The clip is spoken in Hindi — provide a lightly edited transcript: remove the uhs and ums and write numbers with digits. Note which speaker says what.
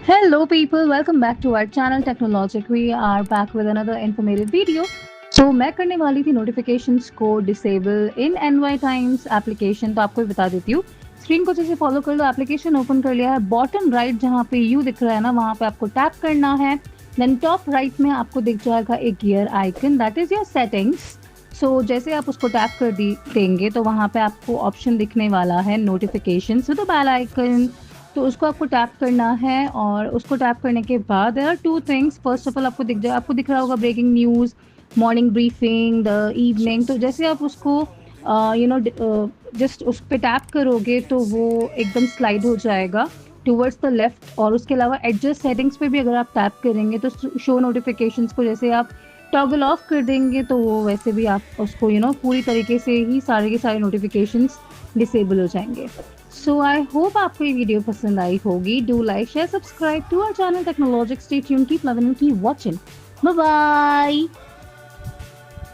Speaker 1: Hello, people. Welcome back to our channel Technologic. We are back with another informative video. तो मैं करने वाली थी नोटिफिकेशंस को डिसेबल इन एनवाई टाइम्स एप्लीकेशन, तो आपको भी बता देती हूँ। स्क्रीन को जैसे फॉलो कर लो, एप्लीकेशन ओपन कर लिया है। बॉटम राइट जहाँ पे यू दिख रहा है ना, वहाँ पे आपको टैप करना है। देन टॉप राइट में आपको दिख जाएगा एक gear icon, that is your settings. So जैसे आप उसको टैप कर देंगे तो वहाँ पे आपको ऑप्शन दिखने वाला है notification, so the bell icon. तो उसको आपको टैप करना है और उसको टैप करने के बाद there are two things. First of all आपको दिख रहा होगा breaking news, morning briefing, the evening. तो जैसे आप उसको जस्ट उस पे टैप करोगे तो वो एकदम स्लाइड हो जाएगा टूवर्ड्स द लेफ्ट। और उसके अलावा एडजस्ट सेटिंग्स पे भी अगर आप टैप करेंगे तो शो नोटिफिकेशंस को जैसे आप टॉगल ऑफ कर देंगे तो वो वैसे भी आप उसको पूरी तरीके से ही सारे के सारे नोटिफिकेशंस डिसेबल हो जाएंगे। सो आई होप आपको ये वीडियो पसंद आई होगी। Do like share subscribe to our channel Technologic. Stay tuned, keep loving and keep watching. Bye bye.